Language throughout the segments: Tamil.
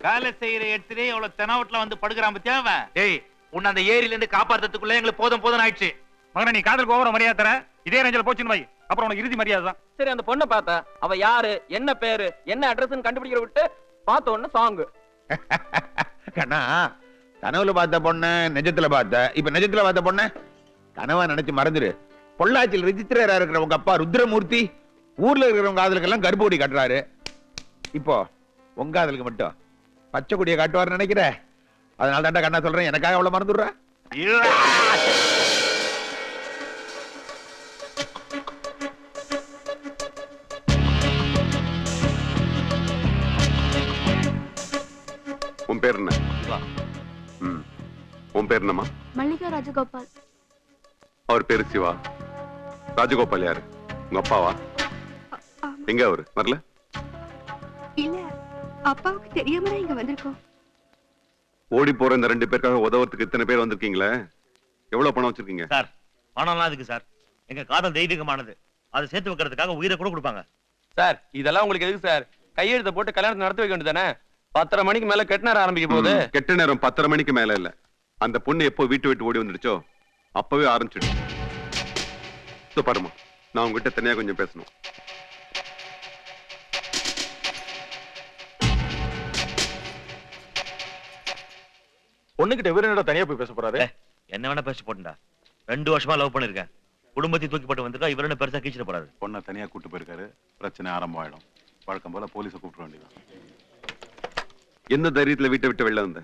வேலை செய்யற இடத்துலயே எவ்வளவு தெனாவட்ல வந்து படுக்கிறான் பத்தியா அவன். டேய் உன்னை அந்த ஏரியில இருந்து காப்பாத்துறதுக்குள்ள எங்களுக்கு போதும் போதும் ஆயிடுச்சு. மகனை நீ காதலுக்கு ஓவர மரியாதை தர இதே ரேஞ்சில போச்சுன்னு வை, அப்புறம் உனக்கு இறுதி மரியாதை தான். சரி அந்த பொண்ணை பார்த்தா அவ யாரு, என்ன பேரு, என்ன அட்ரஸ் கண்டுபிடிக்கிற விட்டு பார்த்த உடனே சாங். கண்ணா, கனவுல பார்த்த பொண்ணு நிஜத்துல பார்த்த, இப்ப நிஜத்துல பார்த்த பொண்ணு கனவா நினைச்சு மறந்துரு. பொள்ளாச்சியில் ரிஜிஸ்டரா இருக்கிற உங்க அப்பா ருத்ரமூர்த்தி ஊர்ல இருக்கிறவங்க காதலுக்கெல்லாம் கருப்பொடி கட்டுறாரு. இப்போ உங்க காதலுக்கு மட்டும் பச்சை கொடியை காட்டுவாரு நினைக்கிற. அதனால தாண்டா கண்ணா சொல்றேன், எனக்காக அவ்வளவு மறந்துடுற. உன் பேர் என்ன? உன் பேர் என்னம்மா? மல்லிகா ராஜகோபால். அவர் பேரு சிவா. ராஜகோபால் யாரு? உங்க அப்பாவா? எங்க அவரு வரல? இல்ல, அப்பாவுக்கு தெரியாம தான் இங்க வந்திருக்கோம். ஓடி போற இந்த 2 பேருக்காக உதவுறதுக்கு இத்தனை பேர் வந்திருக்கீங்களே, எவ்வளவு பணம் வச்சிருக்கீங்க? சார் பணம்லாம் அதுக்கு சார், எங்க காதல் தெய்வீகமானது, அதை சேர்த்து வைக்கிறதுக்காக உயிரை கூட கொடுப்பாங்க. சார் இதெல்லாம் உங்களுக்கு எதுக்கு சார்? கையெழுத்த போட்டு கல்யாணத்தை நடத்தி வைக்க வேண்டியதானே? 10:30 மணிக்கு மேல கெட்ட நேரம் ஆரம்பிக்க போகுது. கெட்ட நேரம் 10:30 மணிக்கு மேல இல்ல. அந்த பொண்ணு எப்போ வீட்டு விட்டு ஓடி வந்துடுச்சோ அப்பவே ஆரம்பிச்சிடு. பாருமா, நான் உங்ககிட்ட தனியா கொஞ்சம் பேசணும். பொண்ணுகிட்ட இவரு என்னடா தனியா போய் பேச போறாரு? என்ன வேணா பேச போட்டுடா. 2 வருஷமா லவ் பண்ணிருக்கேன், குடும்பத்தை தூக்கி போட்டு வந்திருக்கா. இவரு என்ன பெருசா கீச்சிட போறாரு. பொண்ணை தனியா கூட்டு போயிருக்காரு, பிரச்சனை ஆரம்பம் ஆயிடும். வழக்கம் போல போலீஸை கூப்பிட வேண்டியதான். எந்த தைரியத்துல வீட்டை விட்டு வெளில வந்த?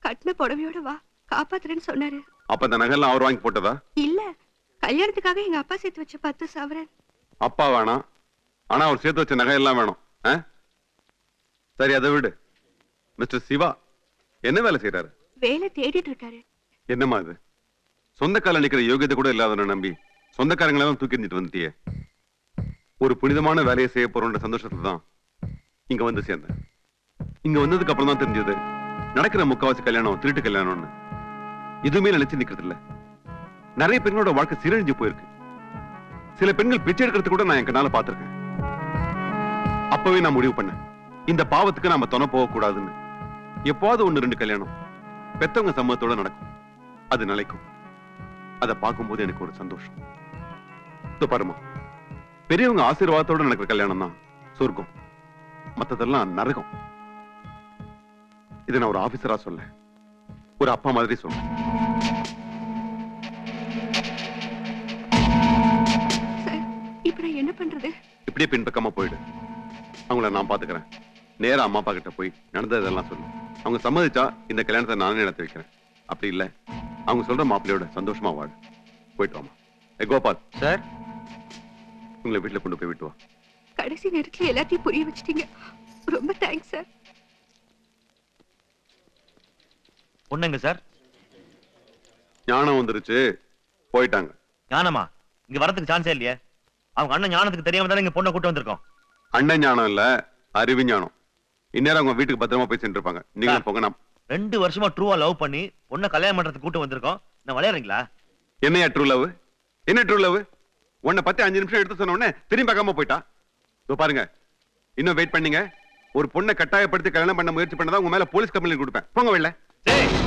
கட்டின புடவையோட வா, காப்பாத்துறேன்னு சொன்னாரு. அப்ப அந்த நகைலாம் அவர் வாங்கி போட்டதா? இல்ல, கல்யாணத்துக்காக எங்க அப்பா சேர்த்து வச்ச 10 சவரன். அப்பா வேணாம், ஆனா அவர் சேர்த்து வச்ச நகை எல்லாம் வேணும். சரி அதை விடு. மிஸ்டர் சிவா என்ன வேலை செய்யறாரு? வேலை தேடிட்டு இருக்காரு. என்னமா இது? சொந்த கால நிக்கிற யோகியத்தை கூட இல்லாதவனை நம்பி சொந்தக்காரங்களெல்லாம் தூக்கி எறிஞ்சிட்டு வந்துட்டியே. ஒரு புனிதமான வேலையை செய்ய போறோன்ற சந்தோஷத்துல தான் இங்க வந்து சேர்ந்தேன். இங்க வந்ததுக்கு அப்புறம் தான் தெரிஞ்சது நடக்கிற முக்காவாசி கல்யாணம் திருட்டு கல்யாணம்னு. எதுவுமே நினைச்சு நிக்கிறது இல்ல. நிறைய பெண்களோட வாழ்க்கை சீரழிஞ்சு போயிருக்கு. சில பெண்கள் பிச்சை எடுக்கிறது கூட நான் என் கண்ணால பாத்திருக்கேன். அப்பவே நான் முடிவு பண்ணேன், இந்த பாவத்துக்கு நாம துணை போக கூடாதுன்னு. எப்போது 1-2 கல்யாணம் பெத்தவங்க சம்மதத்தோட நடக்கும், அது நிலைக்கும். அதை பார்க்கும்போது எனக்கு ஒரு சந்தோஷம். பாருமா, பெரியவங்க ஆசீர்வாதத்தோட நடக்கிற கல்யாணம் தான் சொர்க்கம், மத்ததெல்லாம் நரகம். இதை நான் ஒரு ஆபீசரா சொல்ல, ஒரு அப்பா மாதிரி சொல்ல. இப்ப நான் என்ன பண்றது? இப்படியே பின்பக்கமா போயிடு. அவங்கள நான் பாத்துக்கிறேன். நேரா அம்மா அப்பா கிட்ட போய் நடந்ததெல்லாம் சொல்லு. அவங்க சம்மதிச்சா இந்த கல்யாணத்தை நானே நடத்தி வைக்கிறேன். அப்படி இல்ல, அவங்க சொல்ற மாப்பிள்ளையோட சந்தோஷமா வாழ. போயிட்டு வாமா. கோபால் சார், உங்களை வீட்டுல கொண்டு போய் விட்டு வா. கடைசி நேரத்துல எல்லாத்தையும் புரிய வச்சிட்டீங்க. ரொம்ப தேங்க்ஸ் சார். பொண்ணுங்க சார்? ஞானம் வந்துருச்சு, போயிட்டாங்க. ஞானமா? இங்க வரதுக்கு சான்ஸே இல்லையே. அவங்க அண்ணன் ஞானத்துக்கு தெரியாம தானே இங்க பொண்ணை கூட்டு வந்திருக்கோம். அண்ணன் ஞானம் இல்ல, அறிவு ஞானம். இந்நேரம் அவங்க வீட்டுக்கு பத்திரமா போய் சென்று இருப்பாங்க. நீங்க போங்க. நான் 2 வருஷமா ட்ரூவா லவ் பண்ணி பொண்ணை கல்யாணம் பண்றதுக்கு கூட்டு வந்திருக்கோம். நான் விளையாடுறீங்களா? என்னையா ட்ரூ லவ்? என்ன ட்ரூ லவ்? உன்னை பத்தி 5 நிமிஷம் எடுத்து சொன்ன உடனே திரும்பி பார்க்காம போயிட்டா. பாருங்க, இன்னும் வெயிட் பண்ணீங்க, ஒரு பொண்ணை கட்டாயப்படுத்தி கல்யாணம் பண்ண முயற்சி பண்ணதா உங்க மேல போலீஸ் கம்ப்ளைண்ட் கொடுப்பேன். போங்க வெளில.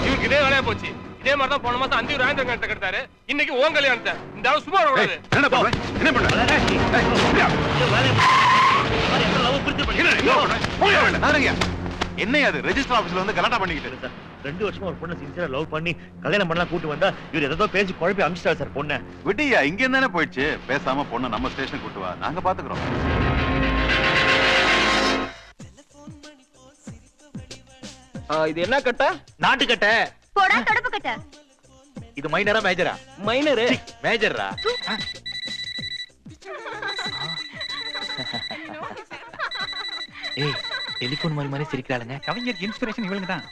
இவருக்கு இதே வேலையா போச்சு. இதே மாதிரி தான் போன மாசம் 5 ராயந்தங்க கிட்ட கட்டாரு. இன்னைக்கு உன் கல்யாணத்தை இந்த ஆளு சும்மா விட கூடாது. என்ன பண்ற? என்ன பண்ற? என்னையா அது? ரெஜிஸ்டர் ஆபீஸ்ல வந்து கலாட்டா பண்ணிக்கிட்டு சார், 2 வருஷமா ஒரு பொண்ணை சின்சியரா லவ் பண்ணி கல்யாணம் பண்ணலாம் கூட்டு வந்தா இவர் ஏதோ பேசி குழப்பி அமிச்சிட்டாரு சார் பொண்ணை. விட்டியா? இங்க இருந்தானே போயிடுச்சு. பேசாம பொண்ணு நம்ம ஸ்டேஷன் கூட்டு வா, நாங்க பாத்துக்கிறோம். இது என்ன கட்ட? நாட்டு கட்ட. போடா தொடப்பு கட்ட. இது மைனரா மேஜரா? மைனரு. மேஜரா? ஏய், டெலிபோன் மாதிரி சிரிக்கிறாளுங்க. கவிஞர் இன்ஸ்பிரேஷன் இவங்க தான்.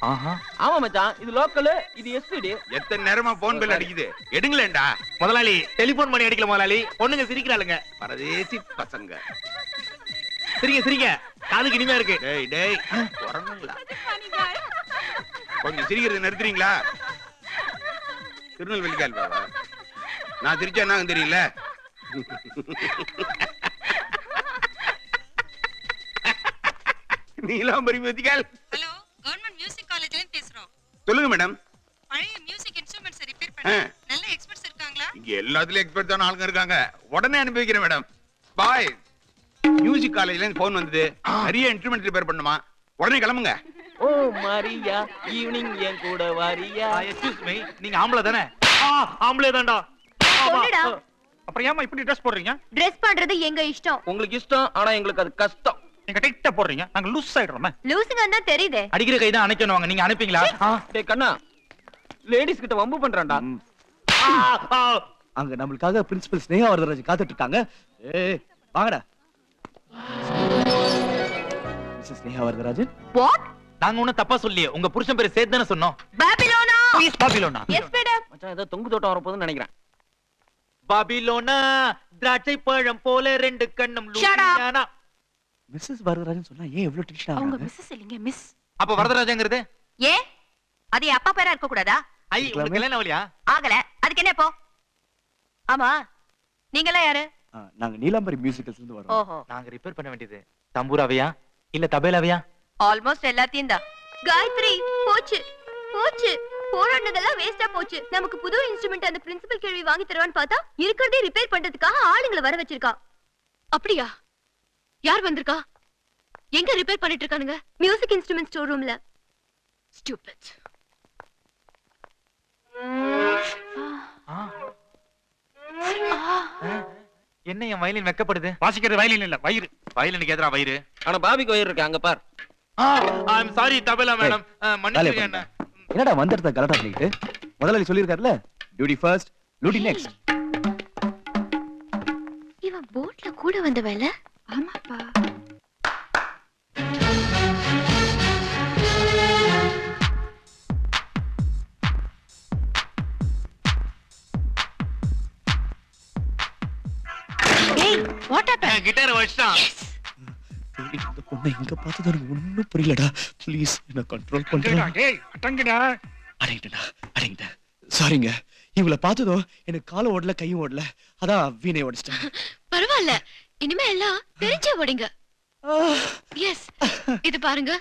ஆமா மச்சான், இது லோக்கல், இது எஸ்பிடி. எத்தனை நேரமா போன் பில் அடிக்குது, எடுங்களேண்டா. முதலாளி டெலிபோன் பண்ணி அடிக்கல முதலாளி. பொண்ணுங்க சிரிக்கிறாளுங்க. பரதேசி பசங்க. சிரிங்க சிரிங்க, காதுக்கு இனிமையா இருக்கு. டேய் டேய், குரங்குங்களா? கொஞ்சம் சிரிக்கிறது நிறுத்துறீங்களா? திருநெல்வேலி கால்வாவா? நான் சிரிச்சா என்ன தெரியல. Neelambari musical. Hello, government music காலேஜ்ல இருந்து பேசுறோம். சொல்லுங்க மேடம். பழைய மியூசிக் இன்ஸ்ட்ருமெண்ட்ஸ் ரிப்பேர் பண்ண நல்ல எக்ஸ்பர்ட்ஸ் இருக்காங்களா? இங்க எல்லாத்துலயும் எக்ஸ்பர்ட்டான ஆளுங்க இருக்காங்க. உடனே அனுப்பி வைக்கிறேன் மேடம். பாய். மியூசிக் காலேஜ்ல இருந்து போன் வந்தது. நிறைய இன்ஸ்ட்ருமெண்ட் ரிப்பேர் பண்ணுமா. உடனே கிளம்புங்க. ஓ மாரியா, ஈவினிங் என் கூட வாரியா? எக்ஸ்கியூஸ் மீ, நீங்க ஆம்பளை தானே? ஆம்பளே தான்டா. சொல்லுடா. அப்புறம் ஏமா இப்படி ட்ரெஸ் போடுறீங்க? ட்ரெஸ் பண்றது எங்க இஷ்டம். உங்களுக்கு இஷ்டம், ஆனா எங்களுக்கு அது கஷ்டம். நீங்க டைட்டா போடுறீங்க, நாங்க லூஸ் ஆயிடுறோமே. லூசுங்க தான் தெரியுதே. அடிக்கிற கை தான் அணைக்கணும். நீங்க அனுப்பீங்களா? டேய் கண்ணா, லேடிஸ் கிட்ட வம்பு பண்றான்டா. அங்க நம்மளுக்காக பிரின்சிபல் ஸ்னேகா வரதராஜ் காத்துட்டு இருக்காங்க. ஏய் வாங்கடா. மிஸ்ஸஸ் ஸ்னேகா வரதராஜன். வாட்? நாங்க ஒண்ணும் தப்பா சொல்லியே. உங்க புருஷன் பேரு சேத் தானே சொன்னோம். Babilona. Please Babilona. Yes madam. மச்சான் ஏதோ தொங்கு தோட்டம் வரப்போகுதுன்னு நினைக்கிறேன். பாபிலோனா திராட்சை பழம் போல ரெண்டு கண்ணும் Shut up. Louisiana. Mrs Varadarajan சொன்னா ஏன் இவ்ளோ டென்ஷன் அவங்க ஆகுறாங்க? மிஸ்ஸஸ் இல்லைங்க, மிஸ். அப்ப வரதராஜங்கிறது ஏ அது என் அப்பா பேரா இருக்க கூடாதா? ஐ உங்களுக்கு கல்யாணம் ஆகலையா? ஆகல. அதுக்கு என்ன இப்போ? ஆமா, நீங்கலாம் யாரு? நாங்க நீலாம்பரி மியூசிக்கல்ஸ்ல இருந்து வரோம். ஓஹோ, நாங்க ரிப்பேர் பண்ண வேண்டியது தம்பூராவையா இல்ல தபேலாவையா? ஆல்மோஸ்ட் எல்லாத்தையும் தான். காயத்ரி போச்சு போச்சு, போராடினதெல்லாம் வேஸ்டா போச்சு. நமக்கு புது இன்ஸ்ட்ருமெண்ட் அந்த பிரின்சிபல் கேள்வி வாங்கி தருவான்னு பார்த்தா இருக்கிறதே ரிப்பேர் பண்றதுக்காக ஆளுங்களை வர வச்சிருக்கா. அப்படியா? யார் வந்திருக்கா? எங்க ரிப்பேர் பண்ணிட்டு இருக்கானுங்க? மியூசிக் இன்ஸ்ட்ருமெண்ட் ஸ்டோர் ரூம்ல. ஸ்டூபிட். என்ன என் வயலின் வெக்கப்படுது? வாசிக்கிறது வயலின் இல்ல, வயிறு. வயலினுக்கு எதிரா வயிறு. ஆனா பாபிக்கு வயிறு இருக்கு, அங்க பார். ஐ அம் சாரி தபேலா மேடம். மன்னிச்சுங்க என்ன. என்னடா வந்தறத கலட்டா பண்ணிட்டு? முதலாளி சொல்லிருக்காருல, டியூட்டி ஃபர்ஸ்ட், லூட்டி நெக்ஸ்ட். இவன் போட்ல கூட வந்த வேலை. ஆமாப்பா. ஏய், வாட் ஹேப்பன்? கிட்டார் வச்சிட்டான். இந்த பொண்ணை எங்க பார்த்தது எனக்கு ஒண்ணும் புரியலடா. ப்ளீஸ் என்ன கண்ட்ரோல் அடங்குடா, பண்ணுடா. டேய் அடங்குடா. அடங்கிட்டேன். சாரிங்க. இவளை பார்த்ததும் எனக்கு கால ஓடல, கையும் ஓடல. அதான் வீணை ஓடிச்சிட்டேன். பரவாயில்ல, இனிமே எல்லாம் தெரிஞ்சே ஓடுங்க. எஸ், இது பாருங்க,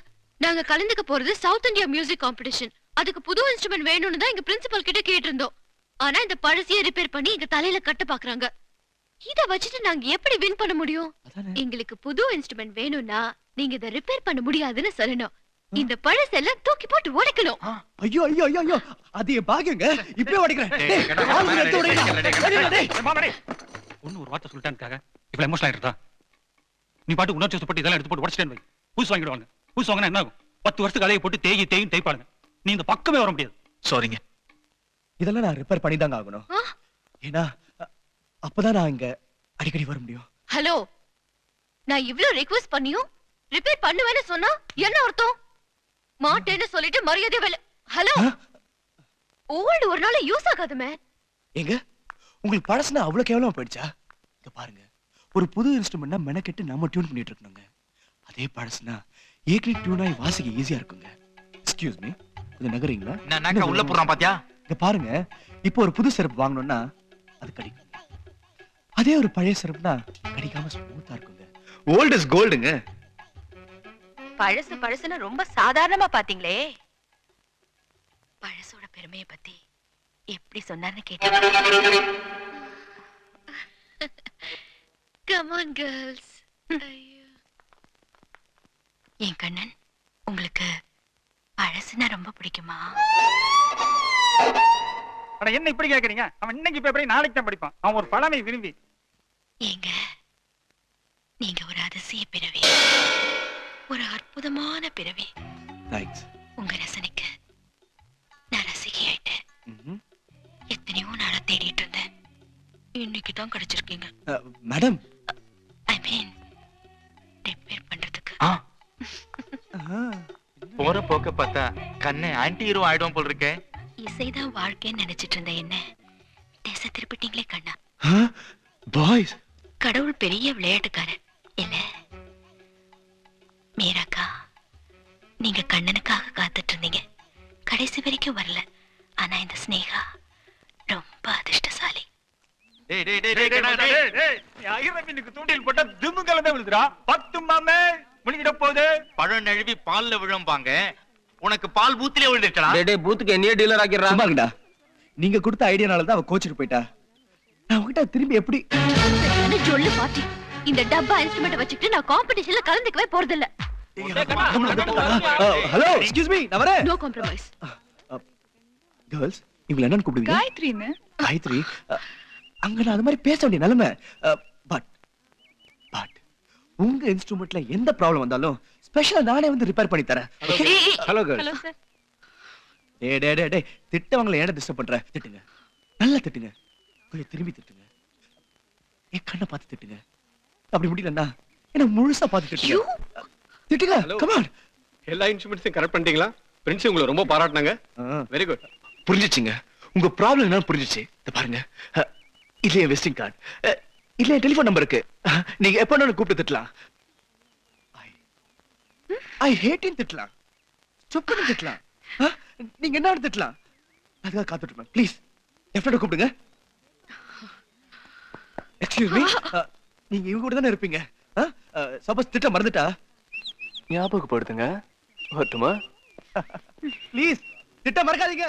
நாங்க கலந்துக்க போறது சவுத் இந்தியா மியூசிக் காம்படிஷன். அதுக்கு புது இன்ஸ்ட்ருமெண்ட் வேணும்னு தான் எங்க பிரின்சிபல் கிட்ட கேட்டு இருந்தோம். ஆனா இந்த பழசையே ரிப்பேர் பண்ணி எங்க தலையில கட்ட பாக்குறாங்க. இத வச்சுட்டு நாங்க எப்படி வின் பண்ண முடியும்? எங்களுக்கு புது இன்ஸ்ட்ருமெண்ட் வேணும்னா நீங்க இத ரிப்பேர் பண்ண முடியாதுன்னு சொல்லணும். இந்த பழசெல்லாம் தூக்கி போட்டு உடைக்கணும். ஐயோ ஐயோ ஐயோ ஐயோ, அது என் பாக்கியங்க. இப்பவே உடைக்கிறேன். ஒன்னு ஒரு வார்த்தை சொல்லிட்டானுக்காக இவ்வளவு எமோஷனல் ஆயிடுறா? நீ பாட்டு உணர்ச்சி வசப்பட்டு இதெல்லாம் எடுத்து போட்டு உடச்சிட்டேன் வை. புதுசு வாங்கிடுவாங்க. புதுசு வாங்கினா என்ன ஆகும்? 10 வருஷத்துக்கு அதையை போட்டு தேயும் தேய்ப்பாளுங்க. நீ இந்த பக்கமே வர முடியாது. சாரிங்க. இதெல்லாம் நான் ரிப்பேர் பண்ணி தாங்க ஆகணும். ஏன்னா அப்பதான் நான் இங்க அடிக்கடி வர முடியும். ஹலோ, நான் இவ்ளோ ரிக்வெஸ்ட் பண்ணியும் ரிப்பேர் பண்ணுவேன்னு சொன்னா என்ன அர்த்தம்? மாட்டேன்னு சொல்லிட்டு மரியாதை வேலை. ஹலோ, ஓல்டு ஒரு நாள் யூஸ் ஆகாது மேன். எங்க உங்களுக்கு பழசுனா அவ்வளவு கேவலமா போயிடுச்சா? இங்க பாருங்க, ஒரு புது இன்ஸ்ட்ருமெண்ட்னா மெனக்கெட்டு நம்ம டியூன் பண்ணிட்டு இருக்கணுங்க. அதே பழசுனா ஏற்கனவே டியூன் ஆகி வாசிக்க ஈஸியா இருக்குங்க. எக்ஸ்கியூஸ் மீ, கொஞ்சம் நகரீங்களா? நான் உள்ள போறான் பாத்தியா? இங்க பாருங்க, இப்போ ஒரு புது செருப்பு வாங்கணும்னா அது கடிக்குங்க. அதே ஒரு பழைய செருப்புனா கடிக்காம ஸ்மூத்தா இருக்குங்க. ஓல்ட் இஸ் கோல்டுங்க. பழசு பழசுன்னு ரொம்ப சாதாரணமா பாத்தீங்களே. பழசோட பெருமையை பத்தி எப்படி சொன்னார்னு கேட்டேன். Come on girls. என் கண்ணன், உங்களுக்கு பழசுனா ரொம்ப பிடிக்குமா? அட என்ன இப்படி கேக்குறீங்க? அவன் இன்னைக்கு பேப்பரை நாளைக்கு தான் படிப்பான். அவன் ஒரு பழமை விரும்பி. ஏங்க, நீங்க ஒரு அதிசய பிறவி, ஒரு அற்புதமான பிறவி. தேங்க்ஸ். உங்க ரசனைக்கு நான் ரசிகை ஆயிட்டேன். எத்தனையோ நாளா தேடிட்டு இருந்தேன். இன்னைக்கு தான் கிடைச்சிருக்கீங்க. மேடம், ஐ மீன் ரிப்பேர் பண்றதுக்கு. போற போக்க பார்த்தா கண்ணே ஆன்டி ஹீரோ ஆயிடும் போல் இருக்கே. இசைதான் வாழ்க்கைன்னு நினைச்சிட்டு இருந்த என்ன தேச திருப்பிட்டீங்களே கண்ணா. பாய்ஸ், கடவுள் பெரிய விளையாட்டுக்காரன் இல்ல? மீராக்கா, நீங்க கண்ணனுக்காக காத்துட்டு இருந்தீங்க, கடைசி வரைக்கும் வரல. ஆனா இந்த ஸ்னேகா ரொம்ப அதிர்ஷ்டசாலி. தூண்டில் போட்டா திமுகலமே விழுதுடா. 10 மாமே முடிஞ்சிட போகுது. பழம் நழுவி பால்ல விழும்பாங்க. உனக்கு பால் பூத்திலே விழுந்துட்டா. டேய் பூத்துக்கு என்னையே டீலர் ஆக்கிடுறா. சும்மாங்கடா. நீங்க கொடுத்த ஐடியானால தான் அவ கோச்சிட்டு போயிட்டா. நான் உங்ககிட்ட திரும்பி எப்படி என்ன சொல்லு பாட்டி. இந்த டப்பா இன்ஸ்ட்ருமெண்ட் வச்சுக்கிட்டு நான் காம்படிஷன்ல கலந்துக்கவே போறது இல்ல. ஹலோ எக்ஸ்கியூஸ் மீ நான் வரேன். No compromise. கேர்ள்ஸ் இவங்க என்னன்னு கூப்பிடுவீங்க? காயத்ரின்னு. காயத்ரி. அங்க நான் அது மாதிரி பேச வேண்டிய நிலைமை. பட் உங்க இன்ஸ்ட்ருமெண்ட்ல எந்த ப்ராப்ளம் வந்தாலும் ஸ்பெஷலா நானே வந்து ரிப்பேர் பண்ணி தரேன். Hello girls. Hello sir. டேய் திட்டவங்கள ஏன்டா டிஸ்டர்ப் பண்ற? திட்டுங்க, நல்லா திட்டுங்க, கொஞ்சம் திரும்பி திட்டுங்க, என் கண்ணை பார்த்து திட்டுங்க. அப்படி முடியலன்னா என்ன முழுசா பார்த்து திட்டுங்க. திட்டுங்க, கம் ஆன். எல்லா இன்ஸ்ட்ருமெண்ட்ஸையும் கரெக்ட் பண்ணிட்டீங்களா? பிரின்ஸ் உங்களை ரொம்ப பாராட்டினாங்க. Very good. புரிஞ்சிச்சுங்க, உங்க ப்ராப்ளம் என்னன்னு புரிஞ்சிச்சு. இத பாருங்க, இல்லையே விசிட்டிங் கார்டு, இல்லையே டெலிபோன் நம்பர் இருக்கு. நீங்க எப்ப வேணாலும் கூப்பிட்டு திட்டலாம். ஐ ஹேட் யூ திட்டலாம், சுப்பன்னு திட்டலாம், நீங்க என்ன திட்டலாம். அதுக்காக காத்துட்டு இருப்பேன். ப்ளீஸ் எப்ப கூப்பிடுங்க. எக்ஸ்கியூஸ் மீ, நீங்க இவங்க கூட தானே இருப்பீங்க. சப்போஸ் திட்ட மறந்துட்டா ஞாபகப்படுத்துங்க. வரட்டுமா? ப்ளீஸ் திட்ட மறக்காதீங்க.